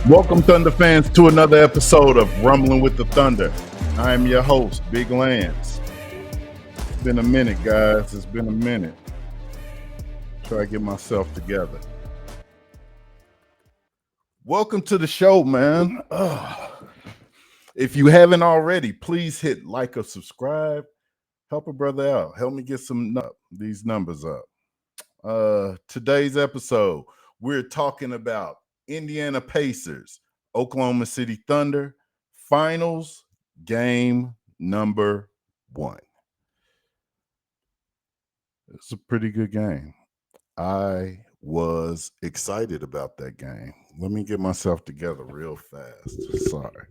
Welcome, Thunder fans, to another episode of Rumbling with the Thunder. I am your host, Big Lance. It's been a minute, guys. It's been a minute. Try to get myself together. Welcome to the show, man. If you haven't already, please hit like or subscribe. Help a brother out. Help me get these numbers up. Today's episode, we're talking about Indiana Pacers, Oklahoma City Thunder, finals game number 1. It's a pretty good game. I was excited about that game. Let me get myself together real fast. Sorry.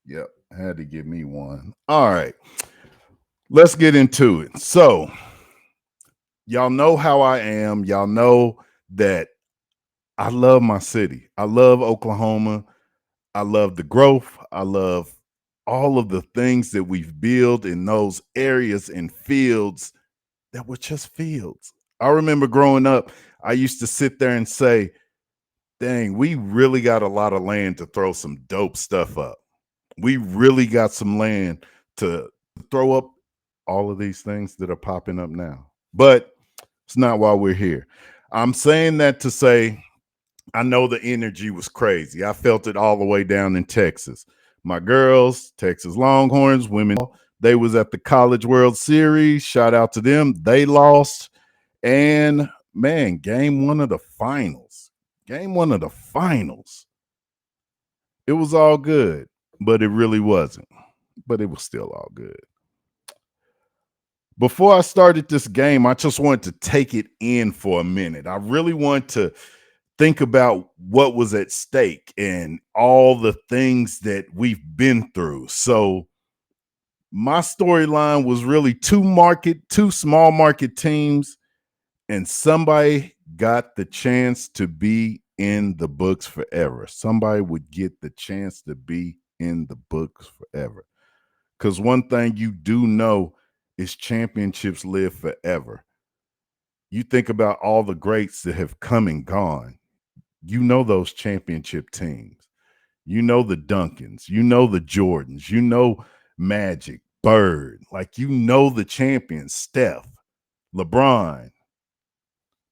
Yep, had to give me one. All right, let's get into it. So, y'all know how I am. Y'all know that I love my city. I love Oklahoma. I love the growth. I love all of the things that we've built in those areas and fields that were just fields. I remember growing up, I used to sit there and say, dang, we really got a lot of land to throw some dope stuff up. We really got some land to throw up all of these things that are popping up now. But it's not why we're here. I'm saying that to say, I know the energy was crazy. I felt it all the way down in Texas. My girls, Texas Longhorns, women, they was at the College World Series. Shout out to them. They lost. And man, game one of the finals. It was all good, but it really wasn't. But it was still all good. Before I started this game, I just wanted to take it in for a minute. I really want to think about what was at stake and all the things that we've been through. So my storyline was really two small market teams, and somebody got the chance to be in the books forever. Somebody would get the chance to be in the books forever. Because one thing you do know is championships live forever. You think about all the greats that have come and gone. You know those championship teams. You know the Duncans. You know the Jordans. You know Magic, Bird. Like, you know the champions, Steph, LeBron.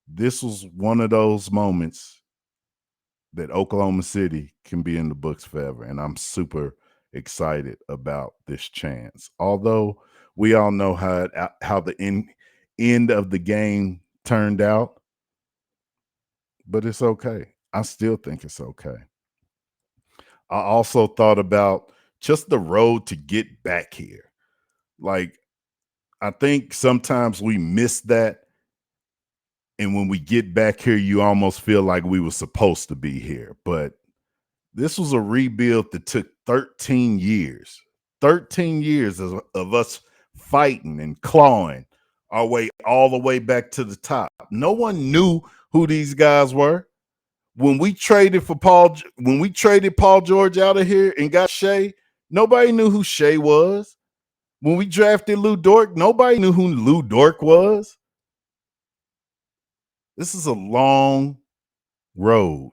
This was one of those moments that Oklahoma City can be in the books forever. And I'm super excited about this chance. Although we all know how the end of the game turned out, but it's okay. I still think it's okay. I also thought about just the road to get back here. Like, I think sometimes we miss that. And when we get back here, you almost feel like we were supposed to be here. But this was a rebuild that took 13 years. 13 years of us fighting and clawing our way all the way back to the top. No one knew who these guys were. When we traded Paul George out of here and got Shea, nobody knew who Shea was. When we drafted Lou Dort, nobody knew who Lou Dort was. This is a long road,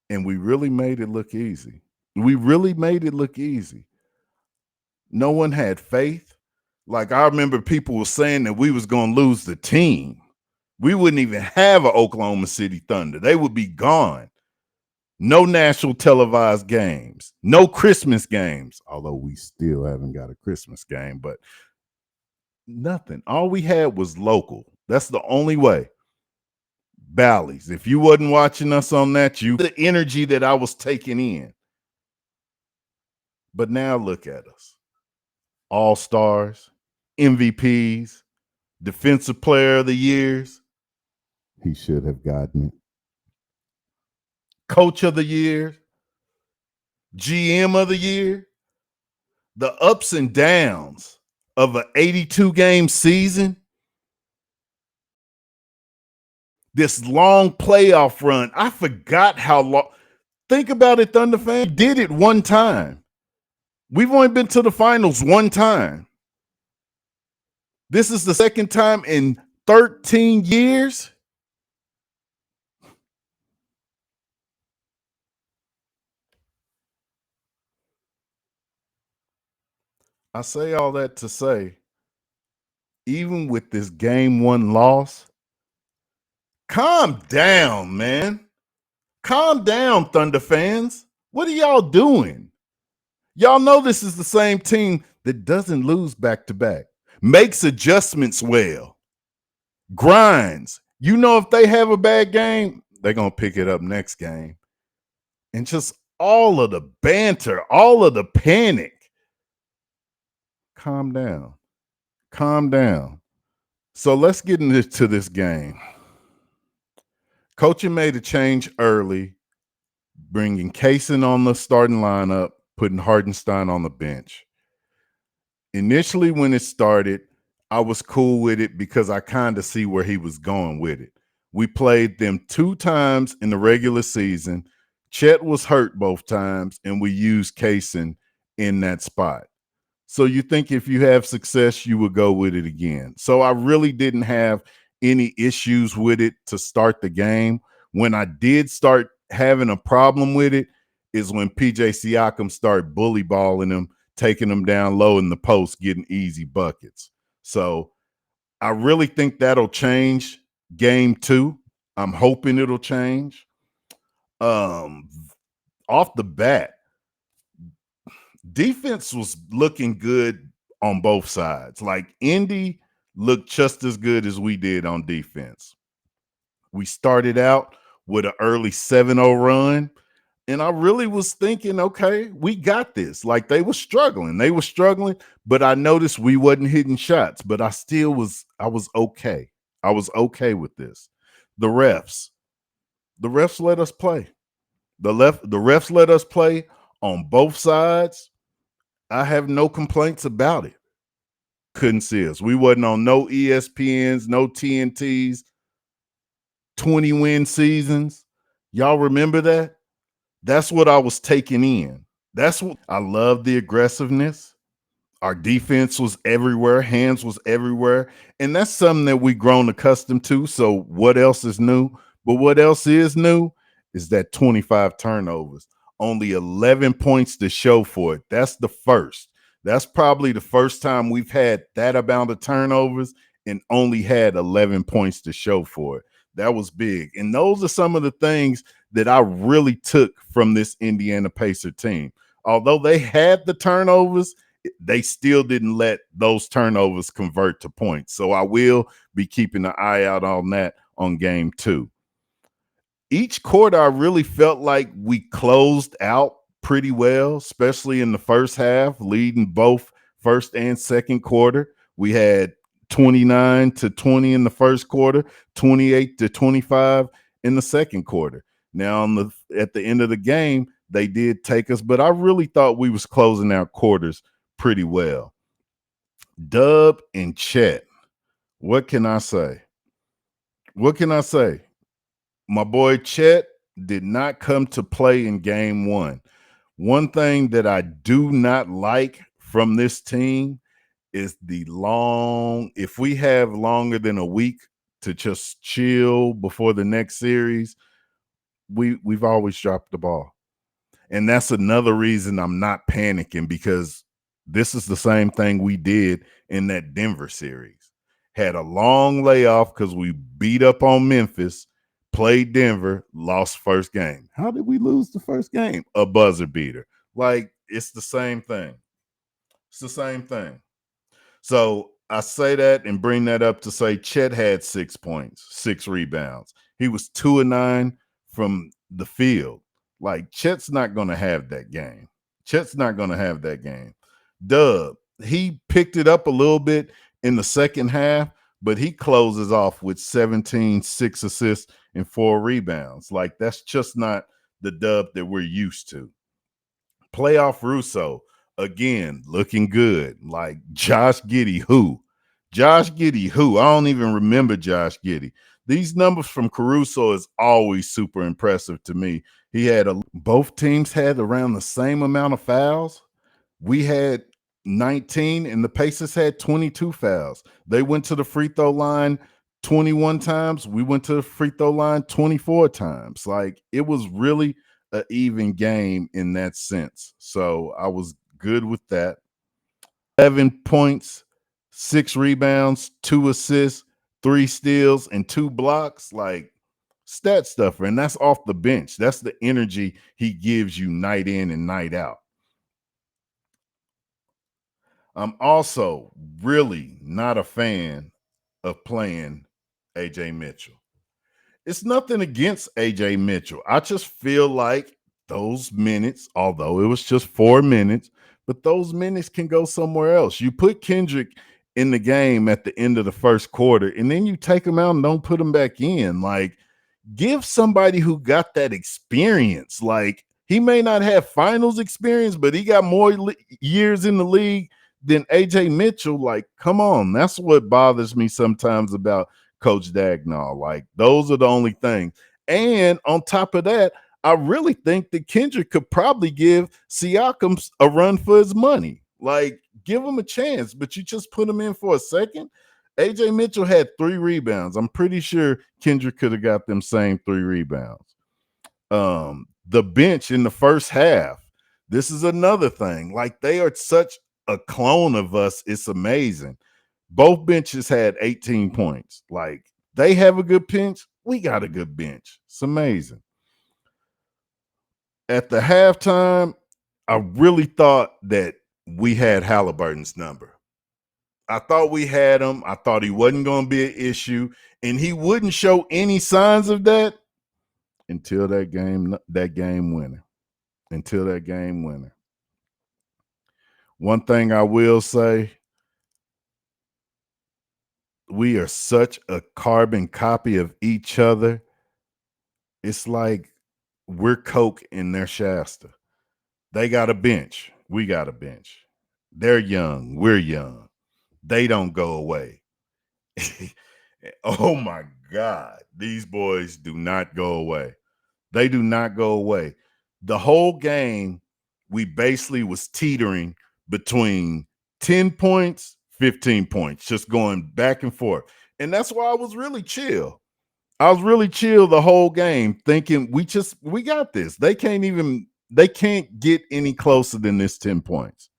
and we really made it look easy. No one had faith. Like, I remember people were saying that we was going to lose the team. We wouldn't even have an Oklahoma City Thunder. They would be gone. No national televised games, no Christmas games, although we still haven't got a Christmas game, but nothing. All we had was local. That's the only way. Bally's. If you wasn't watching us on that, the energy that I was taking in. But now look at us. All-stars, MVPs, defensive player of the years. He should have gotten it. Coach of the year, GM of the year. The ups and downs of an 82-game season, this long playoff run. I forgot how long. Think about it, Thunder fan. We did it one time. We've only been to the finals one time. This is the second time in 13 years. I say all that to say, even with this game one loss, calm down, man. Calm down, Thunder fans. What are y'all doing? Y'all know this is the same team that doesn't lose back to back, makes adjustments well, grinds. You know, if they have a bad game, they're going to pick it up next game. And just all of the banter, all of the panic. Calm down. Calm down. So let's get into this game. Coaching made a change early, bringing Kaysen on the starting lineup, putting Hardenstein on the bench. Initially, when it started, I was cool with it because I kind of see where he was going with it. We played them 2 times in the regular season. Chet was hurt both times, and we used Kaysen in that spot. So you think if you have success, you would go with it again. So I really didn't have any issues with it to start the game. When I did start having a problem with it is when PJ Siakam started bully balling him, taking him down low in the post, getting easy buckets. So I really think that'll change game 2. I'm hoping it'll change. Off the bat, defense was looking good on both sides. Like Indy looked just as good as we did on defense. We started out with an early 7-0 run. And I really was thinking, okay, we got this. Like they were struggling. But I noticed we wasn't hitting shots. But I was okay. I was okay with this. The refs let us play. The refs let us play on both sides. I have no complaints about it. Couldn't see us. We wasn't on no ESPNs, no TNTs, 20-win seasons. Y'all remember that? That's what I was taking in. That's what I love, the aggressiveness. Our defense was everywhere, hands was everywhere. And that's something that we've grown accustomed to. So what else is new? But what else is new is that 25 turnovers, only 11 points to show for it. That's the first. That's probably the first time we've had that amount of turnovers and only had 11 points to show for it. That was big. And those are some of the things that I really took from this Indiana Pacer team. Although they had the turnovers, they still didn't let those turnovers convert to points. So I will be keeping an eye out on that on game 2. Each quarter, I really felt like we closed out pretty well, especially in the first half, leading both first and second quarter. We had 29-20 in the first quarter, 28-25 in the second quarter. Now, at the end of the game, they did take us, but I really thought we was closing out quarters pretty well. Dub and Chet, what can I say? What can I say? My boy Chet did not come to play in game 1. One thing that I do not like from this team is if we have longer than a week to just chill before the next series, we've always dropped the ball. And that's another reason I'm not panicking, because this is the same thing we did in that Denver series. Had a long layoff because we beat up on Memphis, played Denver, lost first game. How did we lose the first game? A buzzer beater. Like, it's the same thing. It's the same thing. So I say that and bring that up to say Chet had 6 points, 6 rebounds. He was 2-9 from the field. Like, Chet's not going to have that game. Chet's not going to have that game. Dub, he picked it up a little bit in the second half, but he closes off with 17, 6 assists, and 4 rebounds. Like, that's just not the Dub that we're used to. Playoff Russo, again, looking good. Like, Josh Giddey, who? Josh Giddey, who? I don't even remember Josh Giddey. These numbers from Caruso is always super impressive to me. Both teams had around the same amount of fouls. We had 19 and the Pacers had 22 fouls. They went to the free throw line 21 times. We went to the free throw line 24 times. Like, it was really an even game in that sense. So I was good with that. 11 points, 6 rebounds, 2 assists, 3 steals, and 2 blocks. Like stat stuffer. And that's off the bench. That's the energy he gives you night in and night out. I'm also really not a fan of playing AJ Mitchell. It's nothing against AJ Mitchell. I just feel like those minutes, although it was just 4 minutes, but those minutes can go somewhere else. You put Kendrick in the game at the end of the first quarter, and then you take him out and don't put him back in. Like, give somebody who got that experience. Like, he may not have finals experience, but he got more years in the league than AJ Mitchell. Like, come on. That's what bothers me sometimes about Coach Dagnall. Like, those are the only things. And on top of that, I really think that Kendrick could probably give Siakam a run for his money. Like, give him a chance, but you just put him in for a second. AJ Mitchell had 3 rebounds. I'm pretty sure Kendrick could have got them same 3 rebounds. The bench in the first half, this is another thing. Like, they are such a clone of us. It's amazing. Both benches had 18 points. Like, they have a good bench. We got a good bench. It's amazing. At the halftime, I really thought that we had Halliburton's number. I thought we had him. I thought he wasn't going to be an issue, and he wouldn't show any signs of that until that game winner. Until that game winner. One thing I will say, we are such a carbon copy of each other. It's like we're Coke and they're Shasta. They got a bench. We got a bench. They're young. We're young. They don't go away. Oh my God. These boys do not go away. They do not go away. The whole game, we basically was teetering between 10 points, 15 points, just going back and forth. And that's why I was really chill. I was really chill the whole game, thinking we got this. They can't get any closer than this 10 points.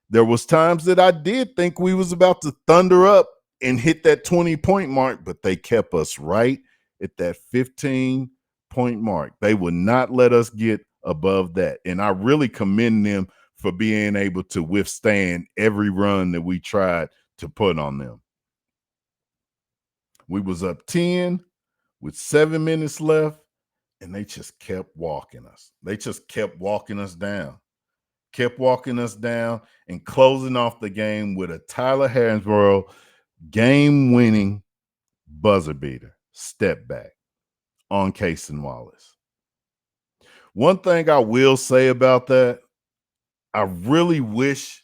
There was times that I did think we was about to thunder up and hit that 20-point mark, but they kept us right at that 15-point mark. They would not let us get above that. And I really commend them for being able to withstand every run that we tried to put on them. We was up 10 with 7 minutes left, and they just kept walking us. They just kept walking us down. Kept walking us down and closing off the game with a Tyler Hansborough game-winning buzzer beater, step back on Cason Wallace. One thing I will say about that, I really wish,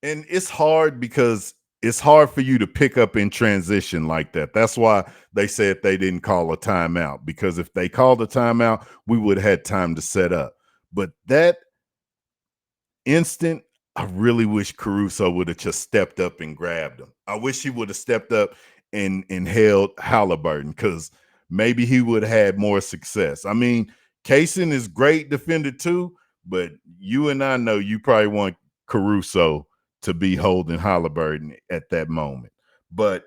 and it's hard because it's hard for you to pick up in transition like that. That's why they said they didn't call a timeout, because if they called a timeout, we would have had time to set up. But that instant, I really wish Caruso would have just stepped up and grabbed him. I wish he would have stepped up and held Halliburton, because maybe he would have had more success. I mean, Cason is great defender too, but you and I know you probably want Caruso to be holding Halliburton at that moment. But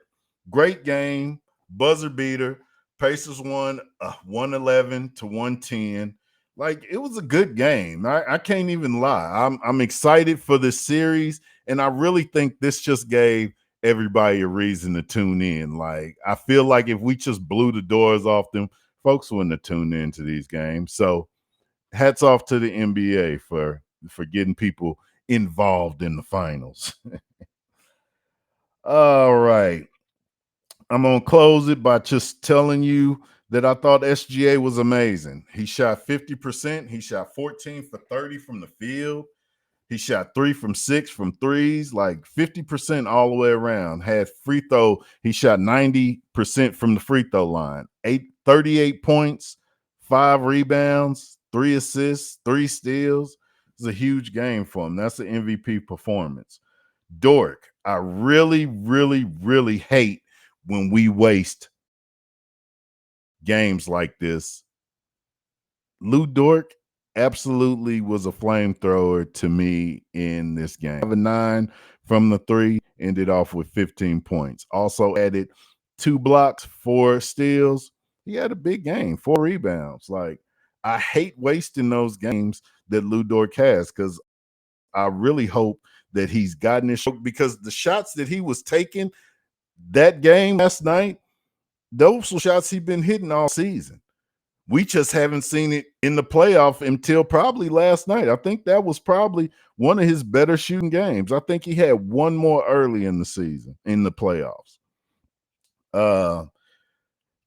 great game, buzzer beater. Pacers won 111 to 110. Like, it was a good game. I can't even lie. I'm excited for this series, and I really think this just gave everybody a reason to tune in. Like, I feel like if we just blew the doors off them, folks wouldn't have tuned into these games. So, hats off to the NBA for getting people involved in the finals. All right. I'm going to close it by just telling you that I thought SGA was amazing. He shot 50%. He shot 14 for 30 from the field. He shot 3 from 6 from threes, like 50% all the way around. Had free throw. He shot 90% from the free throw line. 38 points, 5 rebounds, 3 assists, 3 steals. It's a huge game for him. That's an MVP performance. Dort, I really, really, really hate when we waste games like this. Lou Dort absolutely was a flamethrower to me in this game. 5 of 9 from the three, ended off with 15 points. Also added 2 blocks, 4 steals. He had a big game, 4 rebounds. Like, I hate wasting those games that Lu Dort has, because I really hope that he's gotten his shot, because the shots that he was taking that game last night, those were shots he's been hitting all season. We just haven't seen it in the playoff until probably last night. I think that was probably one of his better shooting games. I think he had one more early in the season, in the playoffs.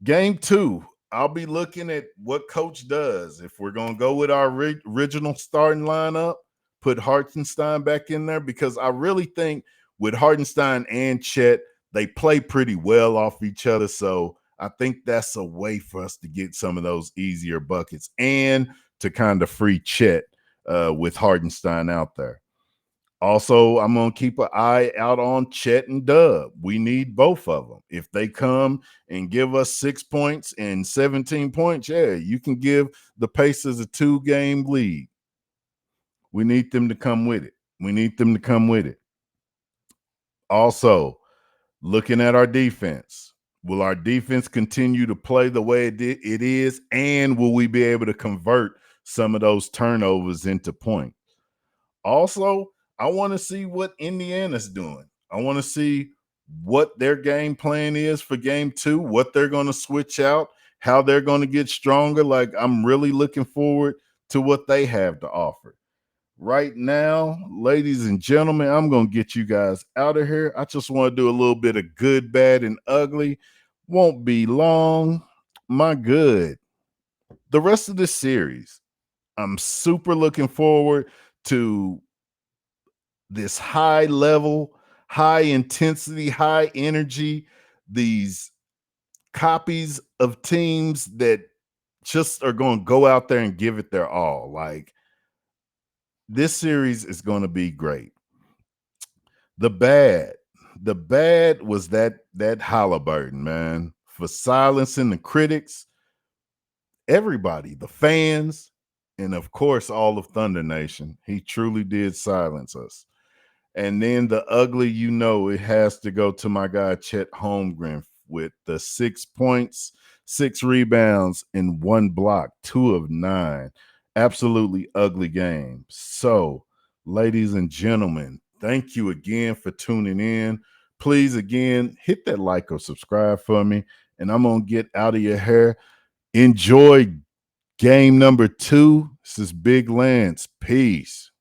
Game 2, I'll be looking at what coach does. If we're going to go with our original starting lineup, put Hartenstein back in there, because I really think with Hartenstein and Chet, they play pretty well off each other. So I think that's a way for us to get some of those easier buckets and to kind of free Chet with Hartenstein out there. Also, I'm going to keep an eye out on Chet and Dub. We need both of them. If they come and give us 6 points and 17 points, yeah, you can give the Pacers a 2-game lead. We need them to come with it. We need them to come with it. Also, looking at our defense, will our defense continue to play the way it is, and will we be able to convert some of those turnovers into points? Also, I want to see what Indiana's doing. I want to see what their game plan is for game 2, what they're going to switch out, how they're going to get stronger. Like, I'm really looking forward to what they have to offer. Right now, ladies and gentlemen, I'm going to get you guys out of here. I just want to do a little bit of good, bad, and ugly. Won't be long. My good. The rest of this series, I'm super looking forward to this high level, high intensity, high energy, these copies of teams that just are going to go out there and give it their all. Like, this series is going to be great. The bad was that Halliburton, man, for silencing the critics, everybody, the fans, and of course all of Thunder Nation. He truly did silence us. And then the ugly, it has to go to my guy Chet Holmgren with the 6 points, 6 rebounds, and 1 block, 2 of 9. Absolutely ugly game. So, ladies and gentlemen, thank you again for tuning in. Please, again, hit that like or subscribe for me, and I'm going to get out of your hair. Enjoy game number 2. This is Big Lance. Peace.